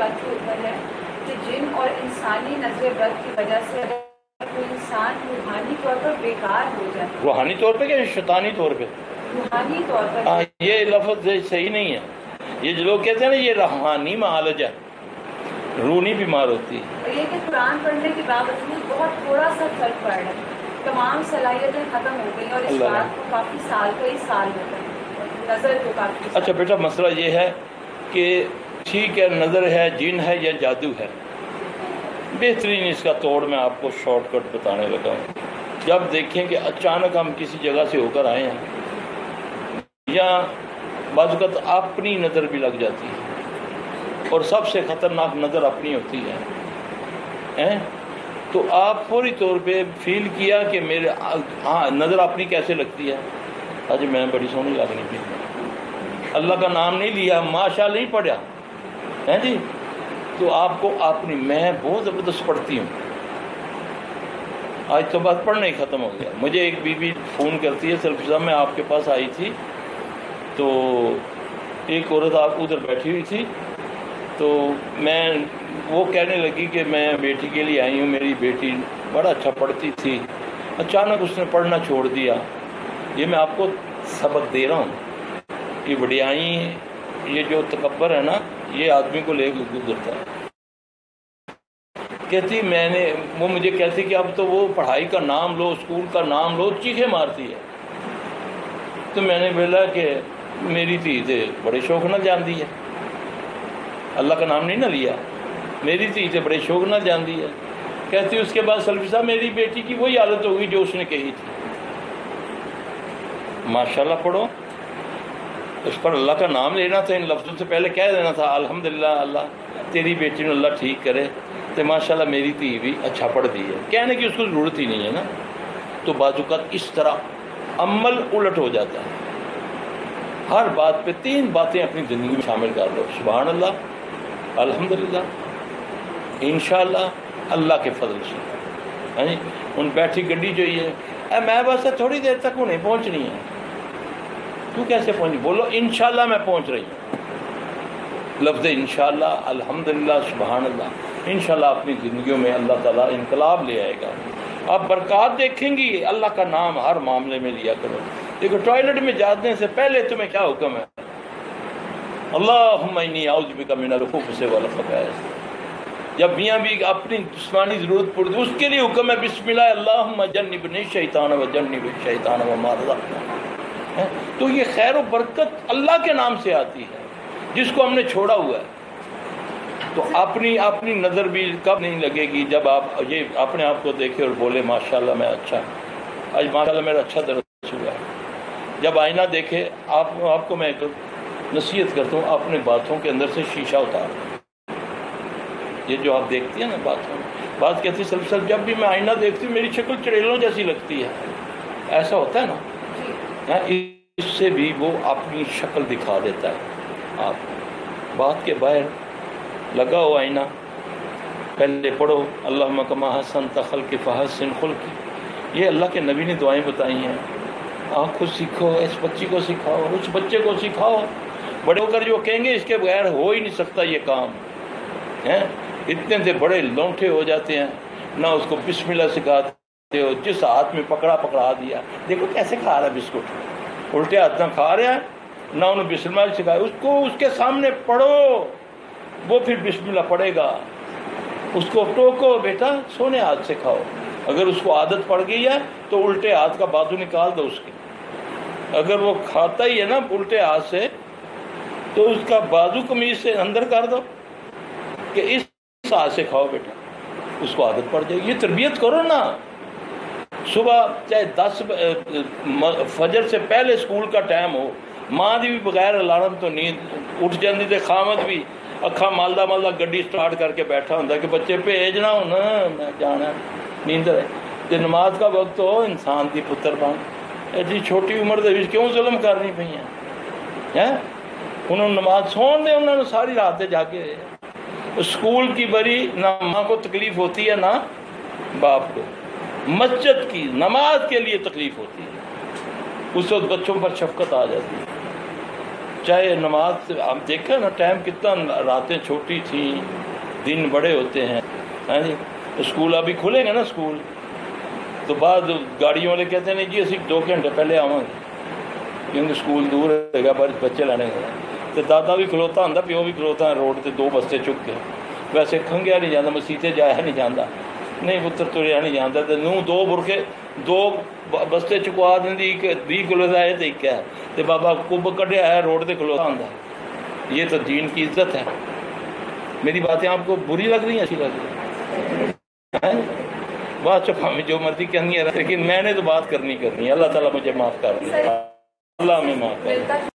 بات کے اوپر ہے کہ جن اور انسانی نظر بد کی وجہ سے کوئی انسان روحانی طور پر بیکار ہو جائے. روحانی طور پہ کہ شیطانی طور پہ؟ روحانی طور پر. یہ لفظ صحیح نہیں ہے. یہ جو لوگ کہتے ہیں نا یہ روحانی معالج ہے، روحانی بیمار ہوتی ہے. اور یہ کہ قرآن پڑھنے کے باوجود بہت تھوڑا سا فرق پڑ رہا ہے، تمام صلاحیتیں ختم ہو گئی اور اس بات کو کافی سال کئی سال ہو گئے نظر کو کافی. اچھا بیٹا مسئلہ یہ ہے کہ ٹھیک ہے نظر ہے، جن ہے یا جادو ہے. بہترین اس کا توڑ میں آپ کو شارٹ کٹ بتانے لگا ہوں. جب دیکھیں کہ اچانک ہم کسی جگہ سے ہو کر آئے ہیں یا بعض اوقات اپنی نظر بھی لگ جاتی ہے اور سب سے خطرناک نظر اپنی ہوتی ہے، تو آپ فوری طور پہ فیل کیا کہ میرے نظر اپنی کیسے لگتی ہے. آج میں بڑی سونی لگنی تھی، اللہ کا نام نہیں لیا، ماشاء نہیں پڑھا ہے جی، تو آپ کو اپنی میں بہت زبردست پڑھتی ہوں. آج تو بات پڑھنا ہی ختم ہو گیا. مجھے ایک بی بی فون کرتی ہے، سلفی صاحب میں آپ کے پاس آئی تھی تو ایک عورت آپ ادھر بیٹھی ہوئی تھی، تو وہ کہنے لگی کہ میں بیٹی کے لیے آئی ہوں، میری بیٹی بڑا اچھا پڑھتی تھی، اچانک اس نے پڑھنا چھوڑ دیا. یہ میں آپ کو سبق دے رہا ہوں کہ وڈیائی یہ جو تکبر ہے نا یہ آدمی کو لے کے گزرتا ہے. کہتی وہ مجھے کہتی کہ اب تو وہ پڑھائی کا نام لو، اسکول کا نام لو، چیخیں مارتی ہے. تو میں نے بولا کہ میری دھی سے بڑے شوق نہ جاندی ہے، اللہ کا نام نہیں نہ لیا، میری دھی سے بڑے شوق نہ جاندی ہے. کہتی اس کے بعد سلفی صاحب میری بیٹی کی وہی حالت ہوگی جو اس نے کہی تھی. ماشاءاللہ پڑھو، اس پر اللہ کا نام لینا تھا، ان لفظوں سے پہلے کہہ دینا تھا الحمدللہ اللہ تیری بیٹی نے اللہ ٹھیک کرے، تو ماشاءاللہ میری دھی بھی اچھا پڑھ دی ہے. کہنے کی اس کو ضرورت ہی نہیں ہے نا. تو بعض اوقات اس طرح عمل الٹ ہو جاتا ہے. ہر بات پہ 3 باتیں اپنی زندگی میں شامل کر لو، سبحان اللہ، الحمدللہ، انشاءاللہ، اللہ کے فضل سے. ان بیٹھی گڈی جو ہے میں بس تھوڑی دیر تک انہیں پہنچنی ہے. تو کیسے پہنچ؟ بولو انشاءاللہ میں پہنچ رہی ہوں. لفظ انشاءاللہ، الحمدللہ، سبحان اللہ، انشاءاللہ اپنی زندگیوں میں اللہ تعالیٰ انقلاب لے آئے گا. آپ برکات دیکھیں گی. اللہ کا نام ہر معاملے میں لیا کرو. دیکھو ٹوائلٹ میں جانے سے پہلے تمہیں کیا حکم ہے؟ اللہم انی اعوذ بک من الخبث والخبائث. جب میاں بھی اپنی جسمانی ضرورت پڑتی اس کے لیے حکم ہے بسم اللہ اللہم جنبنی الشیطان وجنب الشیطان وما رزقنا. تو یہ خیر و برکت اللہ کے نام سے آتی ہے جس کو ہم نے چھوڑا ہوا ہے. تو اپنی نظر بھی کب نہیں لگے گی جب آپ یہ اپنے آپ کو دیکھیں اور بولے ماشاءاللہ میں اچھا، آج ماشاءاللہ میرا اچھا درس ہوا ہے. جب آئینہ دیکھے آپ کو میں ایک نصیحت کرتا ہوں، اپنے باتوں کے اندر سے شیشہ اتار. یہ جو آپ دیکھتی ہیں نا باتوں میں، بات کہتی سلسل جب بھی میں آئینہ دیکھتی ہوں میری شکل چڑیلوں جیسی لگتی ہے. ایسا ہوتا ہے نا، اس سے بھی وہ اپنی شکل دکھا دیتا ہے. آپ بات کے باہر لگا ہو آئینہ، پہلے پڑھو اللہم کما حسنت خلقی فحسن خلقی. یہ اللہ کے نبی نے دعائیں بتائی ہیں. آپ خود سیکھو، اس بچی کو سکھاؤ، اس بچے کو سکھاؤ. بڑے ہو کر جو کہیں گے اس کے بغیر ہو ہی نہیں سکتا یہ کام ہے. اتنے سے بڑے لونٹے ہو جاتے ہیں، نہ اس کو بسم اللہ سکھاتے ہو، جس ہاتھ میں پکڑا دیا. دیکھو کیسے کھا رہا ہے بسکٹ، الٹے ہاتھ نہ کھا رہا ہے، نہ انہوں نے بسم اللہ سکھایا. اس کو اس کے سامنے پڑھو، وہ پھر بسم اللہ پڑھے گا. اس کو ٹوکو بیٹا سونے ہاتھ سے کھاؤ. اگر اس کو عادت پڑ گئی ہے تو الٹے ہاتھ کا بازو نکال دو اس کے. اگر وہ کھاتا ہی ہے نا الٹے ہاتھ سے تو اس کا بازو قمیض سے اندر کر دو کہ اس ہاتھ سے کھاؤ بیٹا، اس کو عادت پڑ جائے گی. یہ تربیت کرو نا. صبح چاہے 10 فجر سے پہلے اسکول کا ٹائم ہو، ماں دی بھی بغیر الارم تو نیند اٹھ جاتی تھے. خامد بھی اکھا مالدہ گڈی سٹارٹ کر کے بیٹھا ہوں کہ بچے بھیجنا ہونا میں جانا نیند ہے. تے نماز کا وقت ہو انسان دی پتر بن ایسی چھوٹی عمر دے وچ کیوں ظلم کرنی پئی ہیں؟ انہوں نے نماز سون دے، انہوں نے ساری رات جاگے. اسکول کی بری نہ ماں کو تکلیف ہوتی ہے نہ باپ کو. مسجد کی نماز کے لیے تکلیف ہوتی ہے. اس وقت بچوں پر شفقت آ جاتی ہے. چاہے نماز سے ہم دیکھا نا ٹائم کتنا، راتیں چھوٹی تھیں دن بڑے ہوتے ہیں. ہاں جی اسکول ابھی کھلیں گے نا اسکول تو بعد گاڑیوں والے کہتے ہیں جی اسی 2 گھنٹے پہلے آواں گے کیونکہ اسکول دور رہے گا بچے لانے گا. تو دادا بھی کھلوتا ہوں پیو بھی کھلوتا ہے روڈ تے 2 بستے چک کے. ویسے کھنگیا نہیں جاتا مسیتے جایا نہیں جاتا نہیں پتر تریا نہیں جاتا تو نوں 2 برکے 2 بستے چکوا دیں 20 کلو کا ہے تو ایک ہے تو بابا کب کڈیا ہے روڈ تے کھلوتا ہوں. یہ تو دین کی عزت ہے. میری باتیں آپ کو بری لگ رہی ہیں اچھی لگ رہی ہیں بات چپ ہمیں جو مرضی کرنی ہے لیکن میں نے تو بات کرنی ہے. اللہ تعالیٰ مجھے معاف کر دے. اللہ ہمیں معاف کر دے.